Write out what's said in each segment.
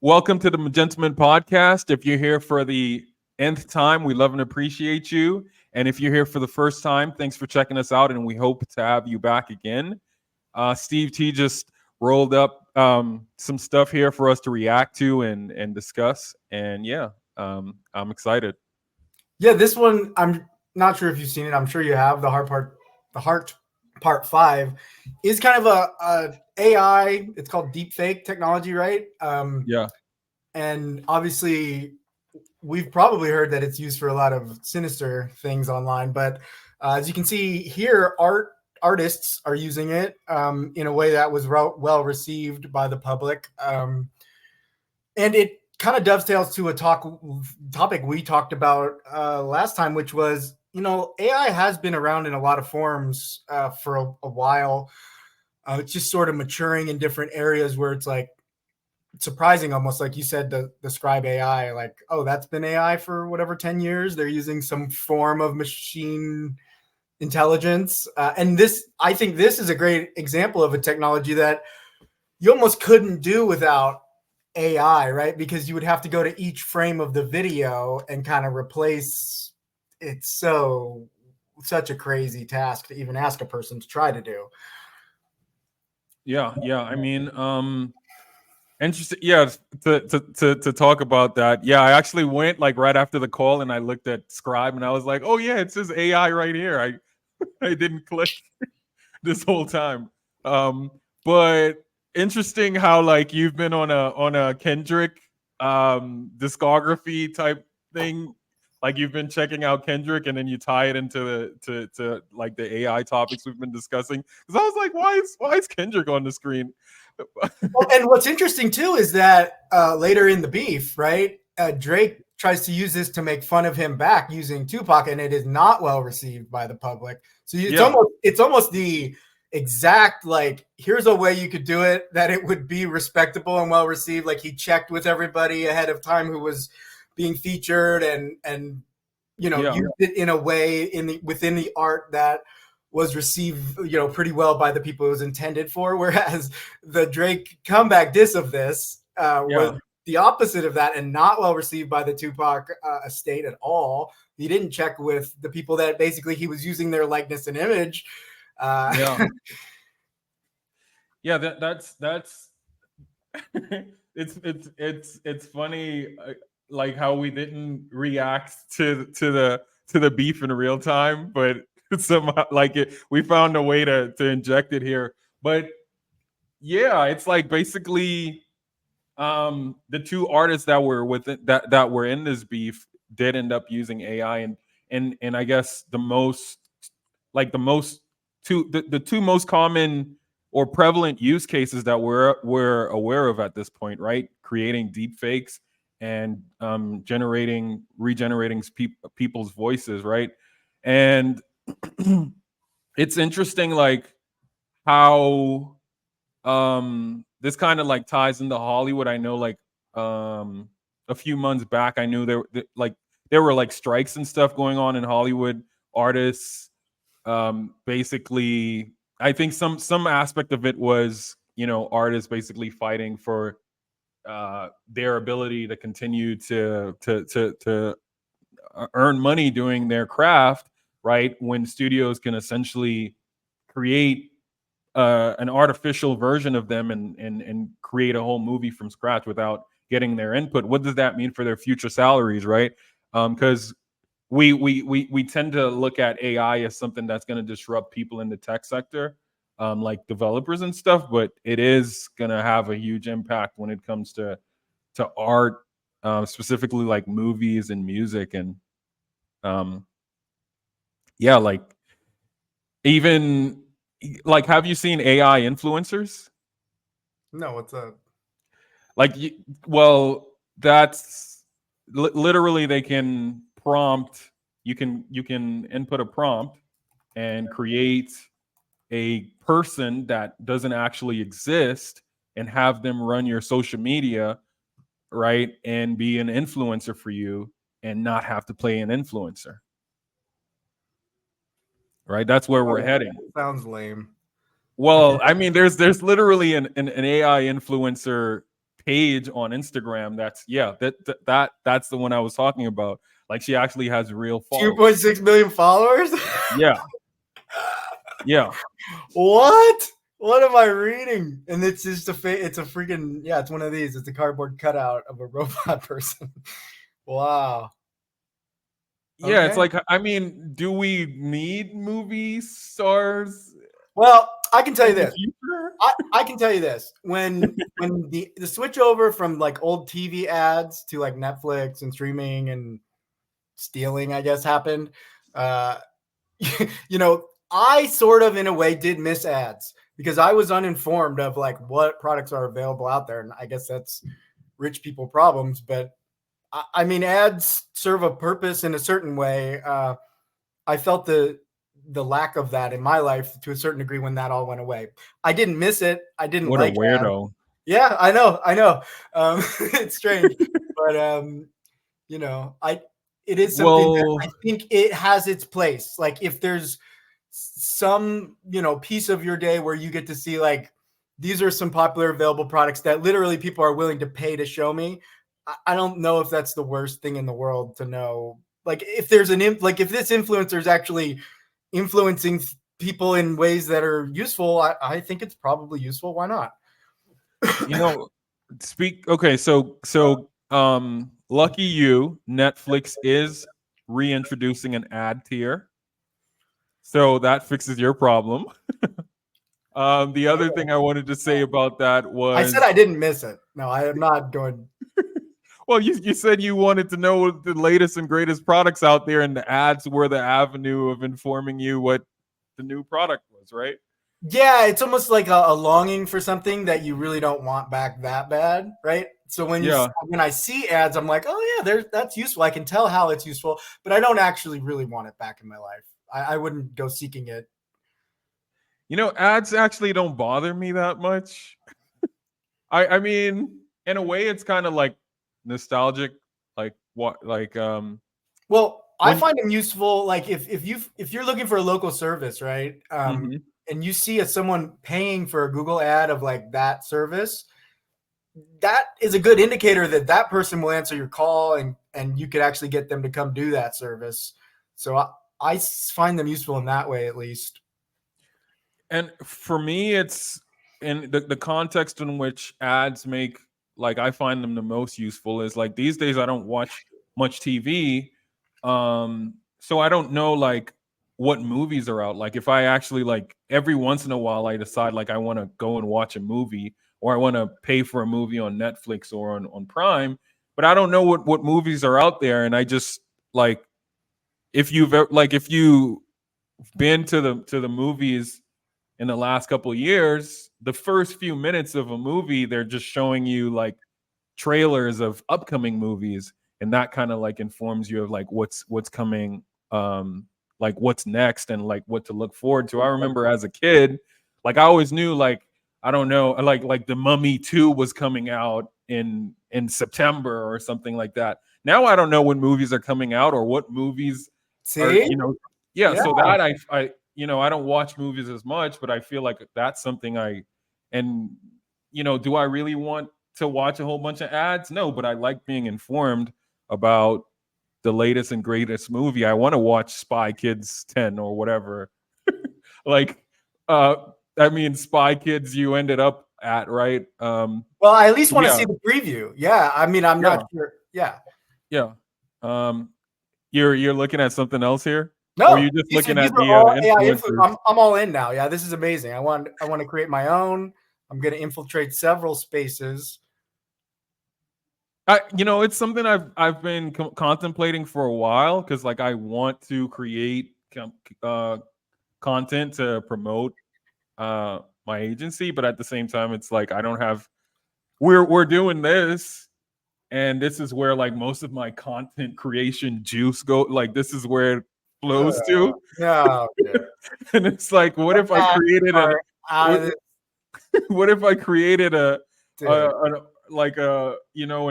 Welcome to the Gentleman Podcast. If you're here for the nth time, we love and appreciate you. And if you're here for the first time, thanks for checking us out, and we hope to have you back again. Steve T just rolled up some stuff here for us to react to and discuss. And yeah, I'm excited. Yeah, this one I'm not sure if you've seen it. I'm sure you have. The heart part 5 is kind of a AI. It's called deepfake technology, right? Yeah, And obviously, we've probably heard that it's used for a lot of sinister things online. But as you can see here, artists are using it in a way that was well received by the public. And it kind of dovetails to a topic we talked about last time, which was, AI has been around in a lot of forms for a while. It's just sort of maturing in different areas where it's like surprising, almost like you said, to describe AI, like, oh, that's been AI for whatever 10 years. They're using some form of machine intelligence. And I think this is a great example of a technology that you almost couldn't do without AI, right? Because you would have to go to each frame of the video and kind of replace it. Such a crazy task to even ask a person to try to do. yeah. I mean, interesting. Yeah, to talk about that. Yeah, I actually went like right after the call and I looked at Scribe and I was like, oh yeah, it says AI right here. I didn't click this whole time. But interesting how like you've been on a Kendrick discography type thing. Like you've been checking out Kendrick and then you tie it into to like the AI topics we've been discussing. Because I was like, why is Kendrick on the screen? Well, and what's interesting too is that later in the beef, right, Drake tries to use this to make fun of him back using Tupac, and it is not well received by the public. So Yeah, it's almost the exact, like, here's a way you could do it that it would be respectable and well received. Like, he checked with everybody ahead of time who was being featured, and yeah, used it in a way within the art that was received, pretty well by the people it was intended for. Whereas the Drake comeback diss of this was yeah. the opposite of that, and not well received by the Tupac estate at all. He didn't check with the people that basically he was using their likeness and image. Yeah. Yeah, that's it's funny, like how we didn't react to the beef in real time, but somehow like we found a way to inject it here. But yeah, it's like basically the two artists that were with it, that were in this beef did end up using AI, and I guess the most the two most common or prevalent use cases that we're aware of at this point, right? Creating deep fakes and regenerating people's voices, right? And it's interesting, like how this kind of like ties into Hollywood. I know, like a few months back, I knew there were like strikes and stuff going on in Hollywood. Artists basically, I think some aspect of it was, artists basically fighting for their ability to continue to earn money doing their craft, right? When studios can essentially create an artificial version of them and create a whole movie from scratch without getting their input. What does that mean for their future salaries, right? Because we tend to look at AI as something that's going to disrupt people in the tech sector, like developers and stuff, but it is going to have a huge impact when it comes to art, specifically like movies and music, and um, yeah, like even like, have you seen AI influencers? No, what's up? Like, well, that's literally they can prompt. You can input a prompt and create a person that doesn't actually exist and have them run your social media, right? And be an influencer for you and not have to play an influencer, right? That's where we're heading. Sounds lame. Well, I mean, there's literally an AI influencer page on Instagram that's the one I was talking about. Like she actually has real followers. 2.6 million followers. Yeah. Yeah. What? What am I reading? And it's just it's a freaking, yeah, it's one of these. It's a cardboard cutout of a robot person. Wow. Yeah, it's Okay. like, I mean, do we need movie stars Well, I can tell you in the this. future? I can tell you this. When the switch over from like old TV ads to like Netflix and streaming and stealing, I guess, happened. Uh, you know, I sort of in a way did miss ads because I was uninformed of like what products are available out there. And I guess that's rich people problems, but I mean, ads serve a purpose in a certain way. I felt the lack of that in my life to a certain degree when that all went away. I didn't miss it. I didn't What a like ads. weirdo. Yeah, I know. It's strange, but you know, it is something that Well, I think it has its place. Like if there's some, you know, piece of your day where you get to see like these are some popular available products that literally people are willing to pay to show me. I don't know if that's the worst thing in the world to know. Like if there's like if this influencer is actually influencing people in ways that are useful, I think it's probably useful. Why not? you know, okay, lucky you, Netflix is reintroducing an ad tier. So that fixes your problem. The other thing I wanted to say about that I said was, I didn't miss it. No, I am not going. well, you said you wanted to know the latest and greatest products out there, and the ads were the avenue of informing you what the new product was, right? Yeah, it's almost like a longing for something that you really don't want back that bad, right? So Yeah. when I see ads, I'm like, oh yeah, that's useful. I can tell how it's useful, but I don't actually really want it back in my life. I wouldn't go seeking it. Ads actually don't bother me that much. I mean, in a way, it's kind of like nostalgic, like what, like Well, I when. find them useful. Like if you're looking for a local service, right? Mhm. And you see someone paying for a Google ad of like that service, that is a good indicator that that person will answer your call and you could actually get them to come do that service. So I find them useful in that way, at least. And for me, it's in the context in which ads make, like, I find them the most useful is like these days I don't watch much TV. So I don't know like what movies are out. Like if I actually like every once in a while I decide like I want to go and watch a movie or I want to pay for a movie on Netflix or on Prime, but I don't know what movies are out there. And I just like if you've been to the movies in the last couple of years, the first few minutes of a movie, they're just showing you like trailers of upcoming movies, and that kind of like informs you of like what's coming, like what's next, and like what to look forward to. I remember as a kid, like I always knew like I don't know, like the Mummy 2 was coming out in September or something like that. Now I don't know when movies are coming out or what movies are, See? yeah, Yeah. so that I don't watch movies as much, but I feel like that's something and do I really want to watch a whole bunch of ads? No, but I like being informed about the latest and greatest movie. I want to watch Spy Kids 10 or whatever. Like uh I mean Spy Kids you ended up at, right? Well, I at least want to Yeah, see the preview. Yeah. I mean, I'm not yeah, sure. Yeah. yeah. Um you're looking at something else here? Or No, you just these looking these at are the all AI influencers? I'm all in now. Yeah, this is amazing. I want to create my own. I'm going to infiltrate several spaces. It's something I've been contemplating for a while because like I want to create uh, content to promote my agency, but at the same time, it's like I don't have. We're doing this, and this is where like most of my content creation juice go. Like this is where it flows to, No, dude. and it's like, what Get if I that created a part out what of this, what if I created dude. an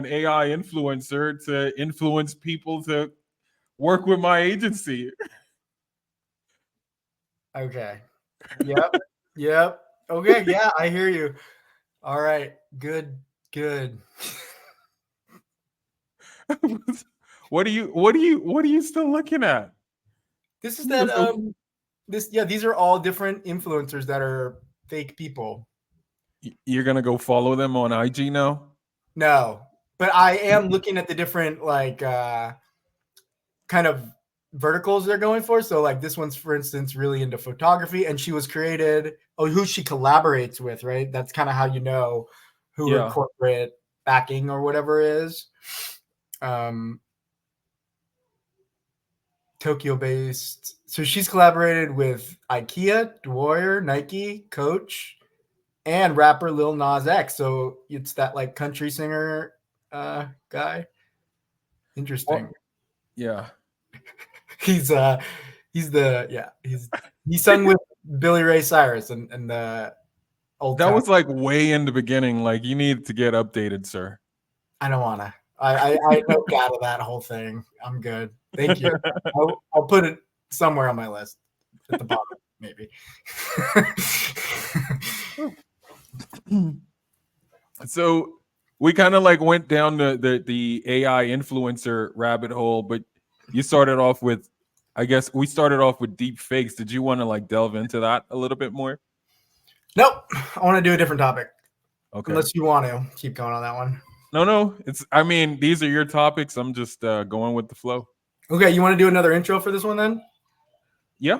AI influencer to influence people to work with my agency? Okay. Yep. Yep. Okay. Yeah, I hear you. All right. Good. Good. What are you still looking at? This is that these are all different influencers that are fake people. You're gonna go follow them on IG now? No, but I am looking at the different like kind of verticals they're going for. So like this one's, for instance, really into photography, and she was created. Oh, who she collaborates with, right? That's kind of how you know who her corporate backing or whatever is. Tokyo-based. So she's collaborated with IKEA, Dwyer, Nike, Coach, and rapper Lil Nas X. So it's that like country singer guy. Interesting. Well, yeah. He's he sung with Billy Ray Cyrus and the old. That was like way in the beginning. Like you need to get updated, sir. I don't wanna. I noped out of that whole thing. I'm good. Thank you. I'll put it somewhere on my list at the bottom, maybe. So we kind of like went down the AI influencer rabbit hole, but you started off with, I guess we started off with deep fakes. Did you want to like delve into that a little bit more? Nope. I want to do a different topic. Okay. Unless you want to keep going on that one. No. I mean, these are your topics. I'm just going with the flow. Okay. You want to do another intro for this one then? Yeah.